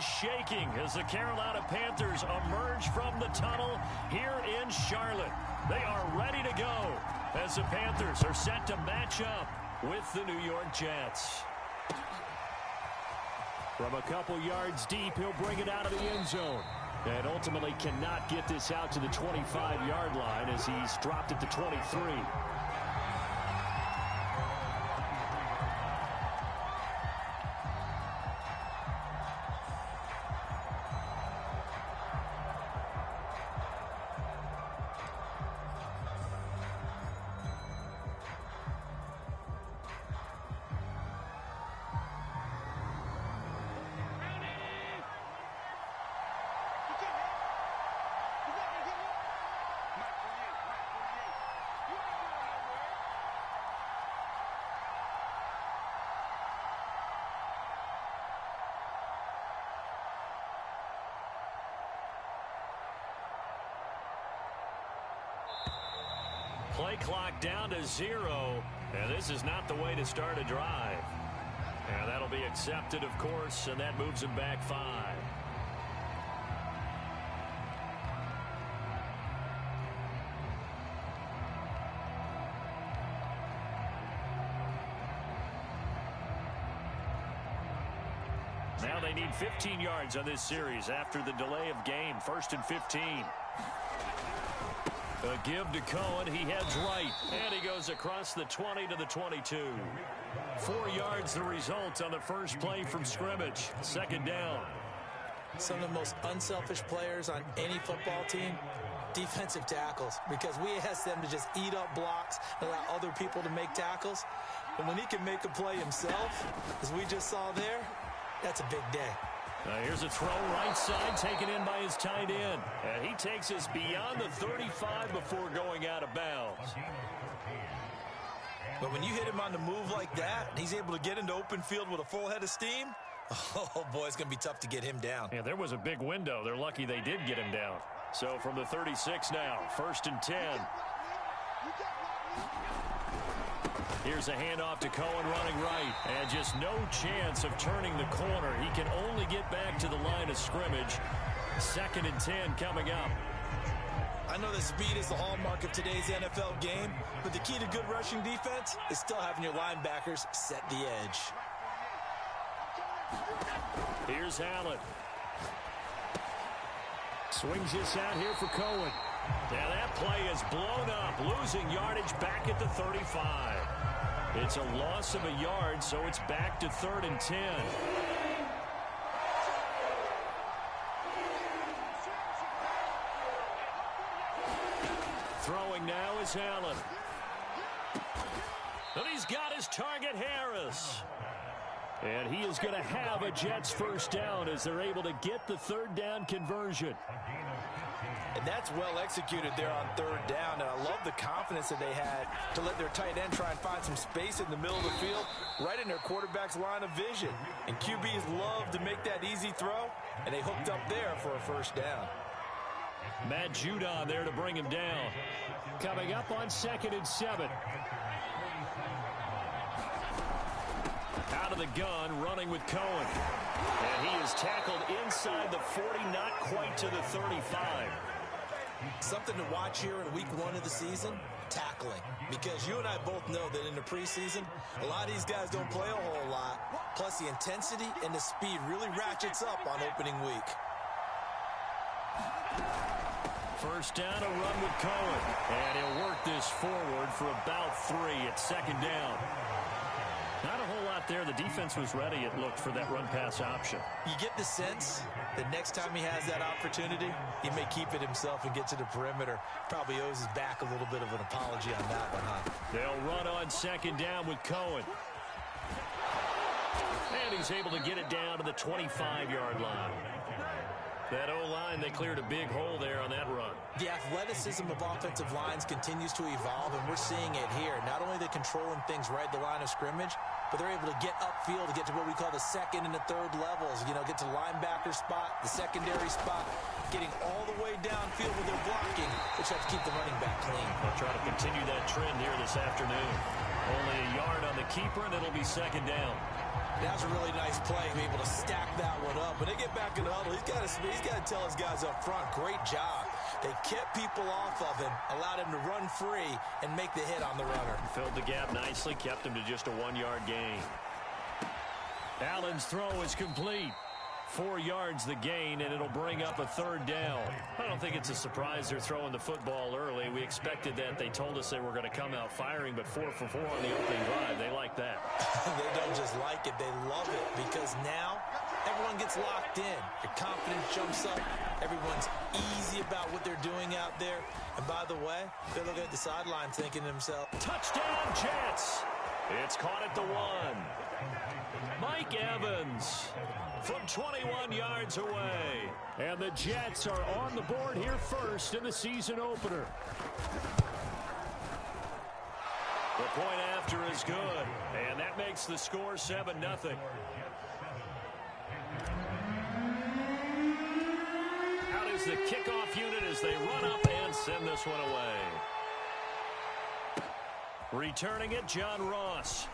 is shaking as the Carolina Panthers emerge from the tunnel here in Charlotte. They are ready to go as the Panthers are set to match up with the New York Jets. From a couple yards deep, he'll bring it out of the end zone. And ultimately cannot get this out to the 25-yard line as he's dropped at the 23. Play clock down to 0, and this is not the way to start a drive. And that'll be accepted, of course, and that moves him back 5. Now they need 15 yards on this series after the delay of game. 1st and 15. A give to Cohen. He heads right. And he goes across the 20 to the 22. 4 yards the result on the first play from scrimmage. 2nd down. Some of the most unselfish players on any football team, defensive tackles. Because we ask them to just eat up blocks, allow other people to make tackles. And when he can make a play himself, as we just saw there, that's a big day. Here's a throw right side taken in by his tight end. And he takes us beyond the 35 before going out of bounds. But when you hit him on the move like that, and he's able to get into open field with a full head of steam, oh, boy, it's going to be tough to get him down. Yeah, there was a big window. They're lucky they did get him down. So from the 36 now, 1st and 10. Here's a handoff to Cohen running right. And just no chance of turning the corner. He can only get back to the line of scrimmage. 2nd and 10 coming up. I know that speed is the hallmark of today's NFL game, but the key to good rushing defense is still having your linebackers set the edge. Here's Allen. Swings this out here for Cohen. Now that play is blown up, losing yardage back at the 35. It's a loss of a yard, so it's back to 3rd and 10. Throwing now is Allen. And he's got his target, Harris. And he is going to have a Jets first down as they're able to get the 3rd down conversion. And that's well executed there on 3rd down. And I love the confidence that they had to let their tight end try and find some space in the middle of the field, right in their quarterback's line of vision. And QBs love to make that easy throw, and they hooked up there for a first down. Matt Judon there to bring him down. Coming up on 2nd and 7. Out of the gun, running with Cohen. And he is tackled inside the 40, not quite to the 35. Something to watch here in week 1 of the season, tackling. Because you and I both know that in the preseason, a lot of these guys don't play a whole lot. Plus the intensity and the speed really ratchets up on opening week. First down, a run with Cohen. And he'll work this forward for about 3 at 2nd down. Not a whole lot there. The defense was ready, it looked, for that run-pass option. You get the sense that next time he has that opportunity, he may keep it himself and get to the perimeter. Probably owes his back a little bit of an apology on that one, huh? They'll run on 2nd down with Cohen. And he's able to get it down to the 25-yard line. That O-line, they cleared a big hole there on that run. The athleticism of offensive lines continues to evolve, and we're seeing it here. Not only are they controlling things right at the line of scrimmage, but they're able to get upfield to get to what we call the 2nd and the 3rd levels. You know, get to the linebacker spot, the secondary spot, getting all the way downfield with their blocking, which helps keep the running back clean. They'll try to continue that trend here this afternoon. Only a yard on the keeper, and it'll be 2nd down. That's a really nice play, be able to stack that one up. When they get back in the huddle, he's got to tell his guys up front, great job. They kept people off of him, allowed him to run free and make the hit on the runner. Filled the gap nicely, kept him to just a 1-yard gain. Allen's throw is complete. 4 yards the gain, and it'll bring up a 3rd down. I don't think it's a surprise they're throwing the football early. We expected that. They told us they were going to come out firing, but 4 for 4 on the opening drive. They like that. They don't just like it, they love it, because now everyone gets locked in. Your confidence jumps up. Everyone's easy about what they're doing out there. And by the way, they're looking at the sideline thinking to themselves, touchdown, Jets! It's caught at the 1. Mike Evans from 21 yards away. And the Jets are on the board here first in the season opener. The point after is good, and that makes the score 7-0. Out is the kickoff unit as they run up and send this one away. Returning it, John Ross.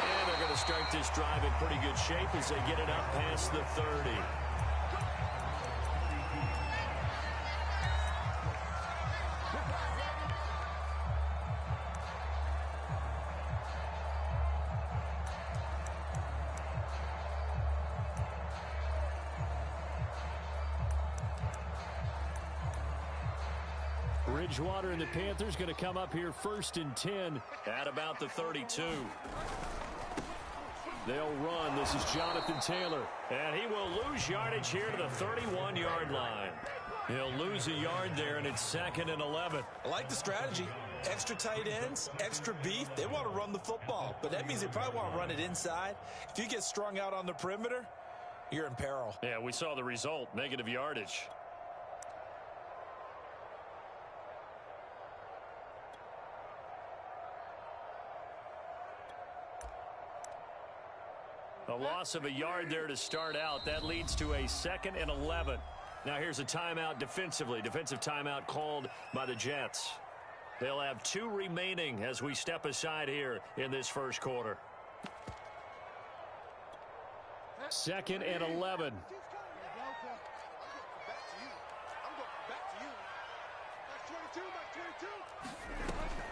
And they're going to start this drive in pretty good shape as they get it up past the 30. Bridgewater and the Panthers going to come up here 1st and 10 at about the 32. They'll run. This is Jonathan Taylor. And he will lose yardage here to the 31-yard line. He'll lose a yard there, and it's 2nd and 11. I like the strategy. Extra tight ends, extra beef. They want to run the football, but that means they probably want to run it inside. If you get strung out on the perimeter, you're in peril. Yeah, we saw the result, negative yardage. A loss of a yard there to start out. That leads to a 2nd and 11. Now here's a timeout defensively. Defensive timeout called by the Jets. They'll have 2 remaining as we step aside here in this first quarter. 2nd and 11.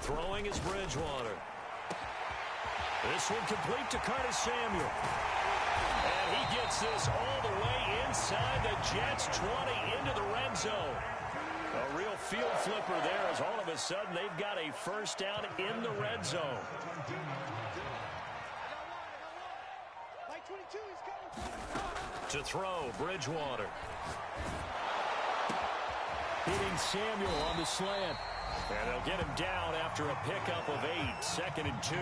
Throwing is Bridgewater. This one complete to Curtis Samuel. And he gets this all the way inside the Jets' 20 into the red zone. A real field flipper there as all of a sudden they've got a first down in the red zone. To throw, Bridgewater. Hitting Samuel on the slant. And they'll get him down after a pickup of 8, 2nd and 2.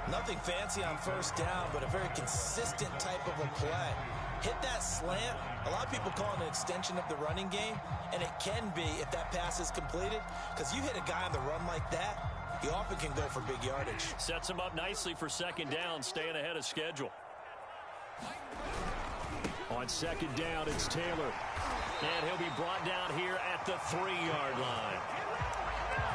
Nothing fancy on first down, but a very consistent type of a play. Hit that slant. A lot of people call it an extension of the running game, and it can be if that pass is completed, because you hit a guy on the run like that, he often can go for big yardage. Sets him up nicely for 2nd down, staying ahead of schedule. On 2nd down, it's Taylor. And he'll be brought down here at the 3-yard line.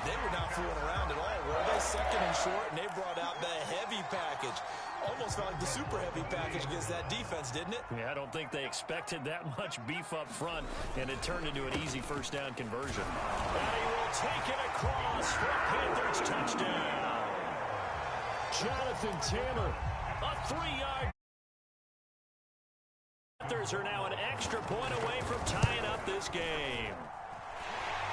They were not fooling around at all, were they? 2nd and short, and they brought out the heavy package. Almost felt like the super heavy package against that defense, didn't it? Yeah, I don't think they expected that much beef up front, and it turned into an easy first down conversion. And he will take it across for a Panthers touchdown. Jonathan Taylor, a 3-yard. Panthers are now an extra point away from tying up this game.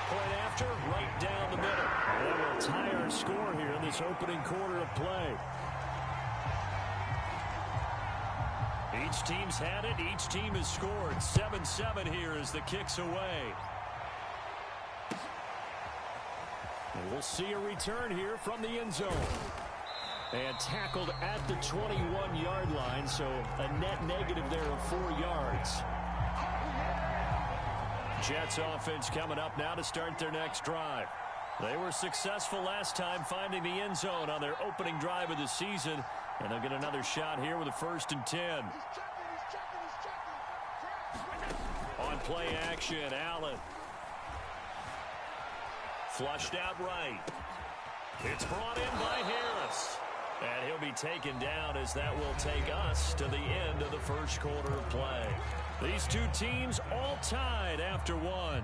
Point after, right down the middle. And that will tie our score here in this opening quarter of play. Each team's had it. Each team has scored. 7-7 here as the kick's away. And we'll see a return here from the end zone. And tackled at the 21-yard line, so a net negative there of 4 yards. Jets offense coming up now to start their next drive. They were successful last time finding the end zone on their opening drive of the season, and they'll get another shot here with a 1st and 10. On play action, Allen. Flushed out right. It's brought in by Harris. And he'll be taken down as that will take us to the end of the first quarter of play. These two teams all tied after one.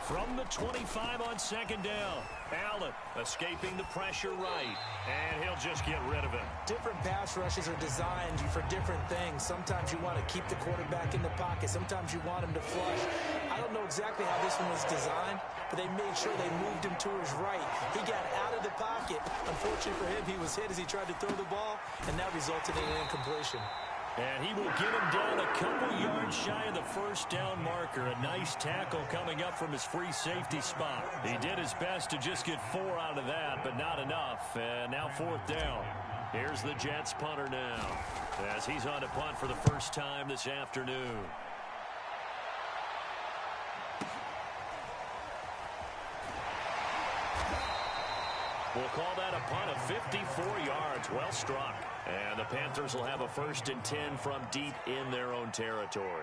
From the 25 on second down, Allen escaping the pressure right, and he'll just get rid of it. Different pass rushes are designed for different things. Sometimes you want to keep the quarterback in the pocket. Sometimes you want him to flush. I don't know exactly how this one was designed, but they made sure they moved him to his right. He got out of the pocket. Unfortunately for him, he was hit as he tried to throw the ball, and that resulted in an incompletion. And he will get him down a couple yards shy of the first down marker. A nice tackle coming up from his free safety spot. He did his best to just get 4 out of that, but not enough. And now fourth down. Here's the Jets punter now, as he's on to punt for the first time this afternoon. We'll call that a punt of 54 yards. Well struck. And the Panthers will have a 1st and 10 from deep in their own territory.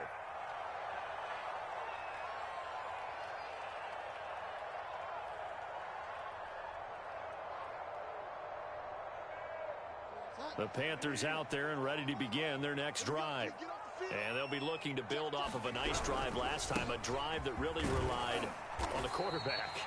The Panthers out there and ready to begin their next drive. And they'll be looking to build off of a nice drive last time, a drive that really relied on the quarterback.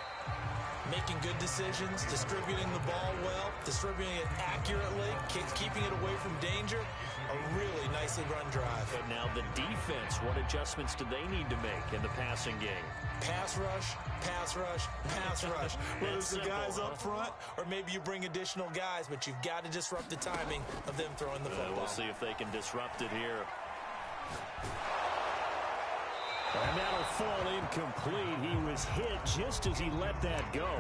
Making good decisions, distributing the ball well, distributing it accurately, keeping it away from danger. A really nicely run drive. But now the defense, what adjustments do they need to make in the passing game? Pass rush, pass rush, pass rush. Whether it's the guys up front or maybe you bring additional guys, but you've got to disrupt the timing of them throwing the football. We'll see if they can disrupt it here. And that'll fall incomplete. He was hit just as he let that go.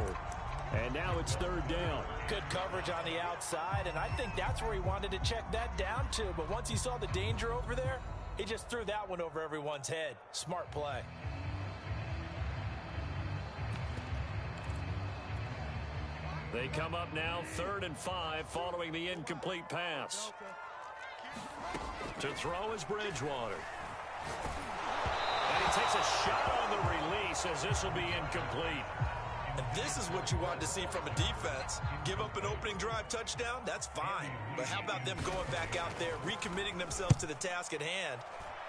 And now it's third down. Good coverage on the outside, and I think that's where he wanted to check that down to. But once he saw the danger over there, he just threw that one over everyone's head. Smart play. They come up now 3rd and 5 following the incomplete pass. To throw is Bridgewater. And he takes a shot on the release as this will be incomplete. And this is what you want to see from a defense. Give up an opening drive touchdown, that's fine. But how about them going back out there, recommitting themselves to the task at hand,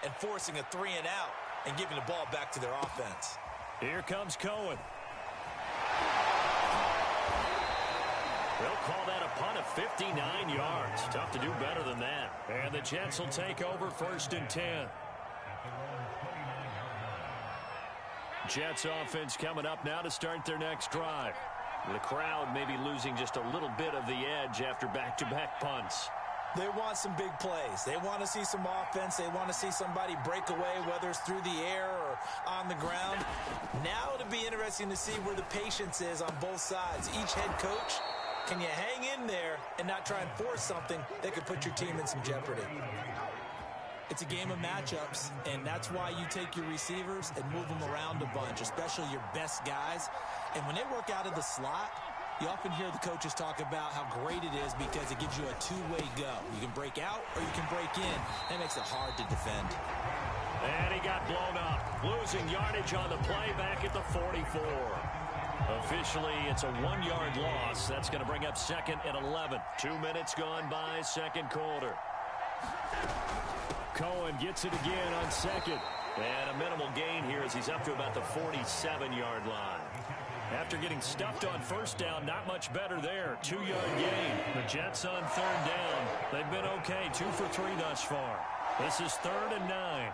and forcing a 3 and out, and giving the ball back to their offense. Here comes Cohen. They'll call that a punt of 59 yards. Tough to do better than that. And the Jets will take over 1st and 10. Jets offense coming up now to start their next drive. The crowd may be losing just a little bit of the edge after back-to-back punts. They want some big plays. They want to see some offense. They want to see somebody break away, whether it's through the air or on the ground. Now it'll be interesting to see where the patience is on both sides. Each head coach, can you hang in there and not try and force something that could put your team in some jeopardy? It's a game of matchups, and that's why you take your receivers and move them around a bunch, especially your best guys. And when they work out of the slot, you often hear the coaches talk about how great it is because it gives you a two-way go. You can break out or you can break in. That makes it hard to defend. And he got blown up, losing yardage on the play back at the 44. Officially, it's a 1-yard loss. That's going to bring up 2nd and 11. 2 minutes gone by, second quarter. Cohen gets it again on second. And a minimal gain here as he's up to about the 47-yard line. After getting stuffed on first down, not much better there. 2-yard gain. The Jets on 3rd down. They've been okay, 2 for 3 thus far. This is 3rd and 9.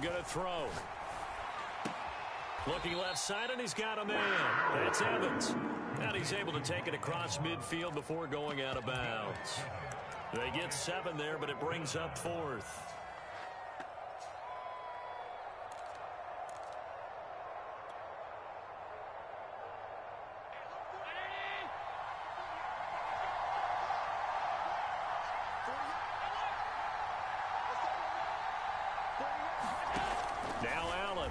Going to throw. Looking left side, and he's got a man. That's Evans. And he's able to take it across midfield before going out of bounds. They get 7 there, but it brings up 4th. Now Allen.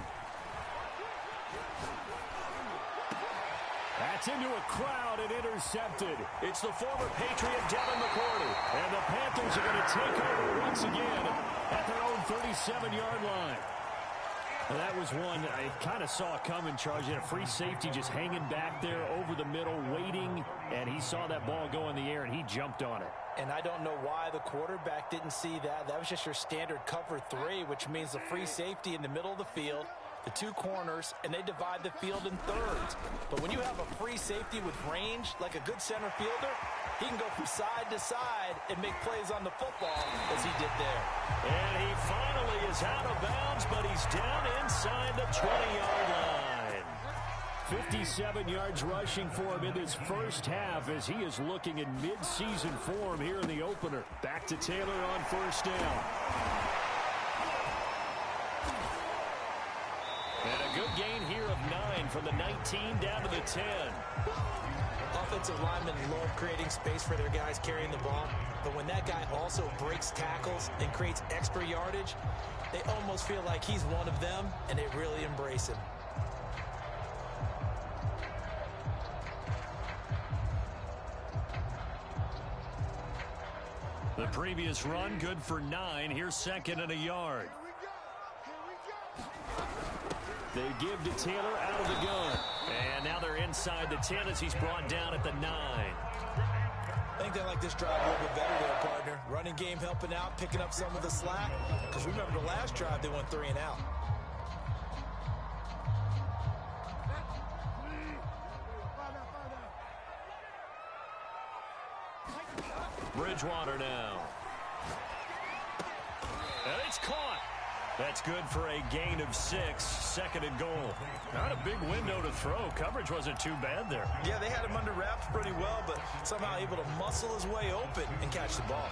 That's into a crowd and intercepted. It's the former Patriot Devin McCourty. And the Panthers are going to take over once again at their own 37-yard line. And that was one I kind of saw coming, Charles. You had a free safety just hanging back there over the middle, waiting, and he saw that ball go in the air, and he jumped on it. And I don't know why the quarterback didn't see that. That was just your standard cover 3, which means the free safety in the middle of the field, the 2 corners, and they divide the field in thirds. But when you have a free safety with range, like a good center fielder, he can go from side to side and make plays on the football as he did there. And he finally is out of bounds, but he's down inside the 20-yard line. 57 yards rushing for him in this first half as he is looking in mid-season form here in the opener. Back to Taylor on first down. And a good gain here of 9 from the 19 down to the 10. Offensive linemen love creating space for their guys carrying the ball, but when that guy also breaks tackles and creates extra yardage, they almost feel like he's one of them, and they really embrace him. The previous run good for 9. Here's second and a yard. They give to Taylor out of the gun. And now they're inside the 10 as he's brought down at the 9. I think they like this drive a little bit better there, partner. Running game helping out, picking up some of the slack. Because remember the last drive, they went 3 and out. Bridgewater now. And it's caught. That's good for a gain of 6, second and goal. Not a big window to throw. Coverage wasn't too bad there. Yeah, they had him under wraps pretty well, but somehow able to muscle his way open and catch the ball.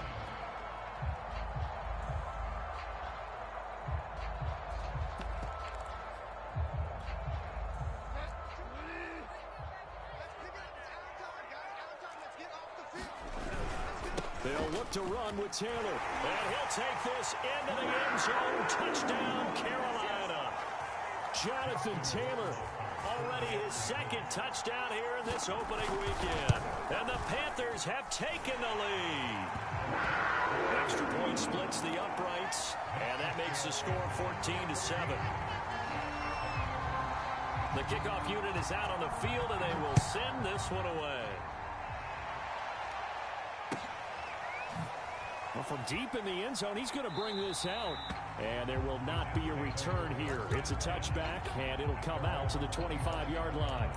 They'll look to run with Taylor. And he'll take this into the end zone. Touchdown, Carolina. Jonathan Taylor, already his second touchdown here in this opening weekend. And the Panthers have taken the lead. Extra point splits the uprights, and that makes the score 14-7. The kickoff unit is out on the field, and they will send this one away. Well, from deep in the end zone, he's going to bring this out. And there will not be a return here. It's a touchback, and it'll come out to the 25-yard line.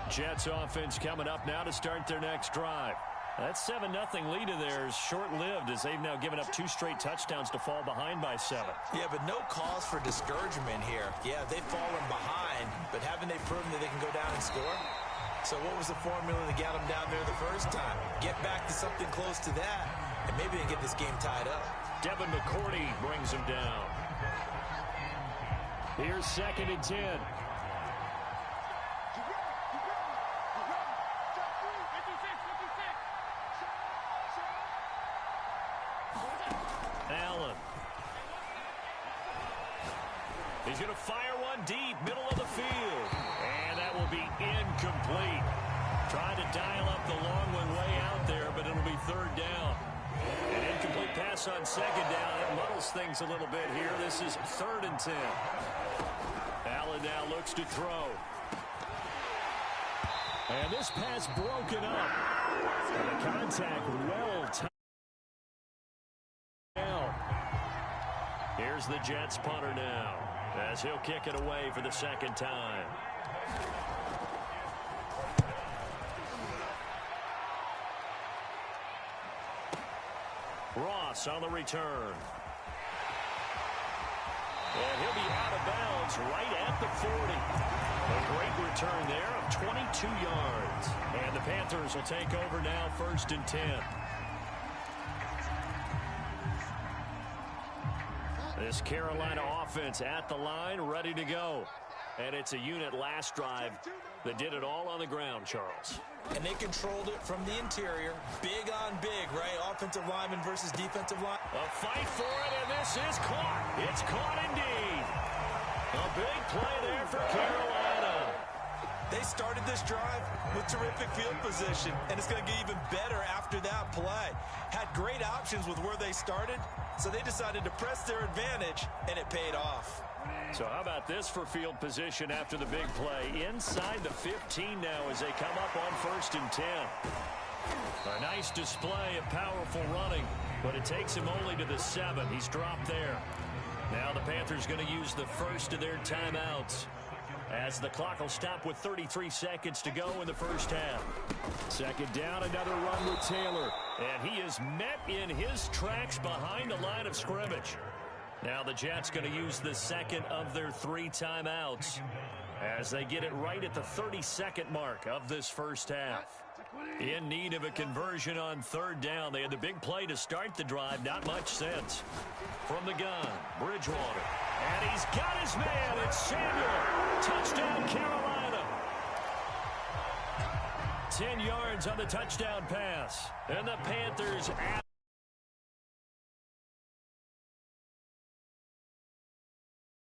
Jets offense coming up now to start their next drive. That 7-0 lead of theirs short-lived as they've now given up 2 straight touchdowns to fall behind by 7. Yeah, but no cause for discouragement here. Yeah, they've fallen behind, but haven't they proven that they can go down and score? So what was the formula to get them down there the first time? Get back to something close to that, and maybe they get this game tied up. Devin McCourty brings him down. Here's second and 10. Allen. He's going to fire one deep, middle of the field. And that will be incomplete. Trying to dial up the long one way out there, but it'll be third down. An incomplete pass on second down. It muddles things a little bit here. This is third and 10. Allen now looks to throw. And this pass broken up. And the contact well timed. Here's the Jets punter now, as he'll kick it away for the second time. Ross on the return. And he'll be out of bounds right at the 40. A great return there of 22 yards. And the Panthers will take over now, first and 10. This Carolina offense at the line, ready to go. And it's a unit last drive that did it all on the ground, Charles. And they controlled it from the interior. Big on big, right? Offensive lineman versus defensive line. A fight for it, and this is caught. It's caught indeed. A big play there for Carolina. They started this drive with terrific field position, and it's going to get even better after that play. Had great options with where they started, so they decided to press their advantage, and it paid off. So how about this for field position after the big play? Inside the 15 now as they come up on 1st and 10. A nice display of powerful running, but it takes him only to the 7. He's dropped there. Now the Panthers going to use the first of their timeouts, as the clock will stop with 33 seconds to go in the first half. Second down, another run with Taylor. And he is met in his tracks behind the line of scrimmage. Now the Jets going to use the second of their 3 timeouts as they get it right at the 32nd mark of this first half. In need of a conversion on 3rd down. They had the big play to start the drive. Not much sense. From the gun, Bridgewater. And he's got his man. It's Samuel. Touchdown, Carolina. 10 yards on the touchdown pass. And the Panthers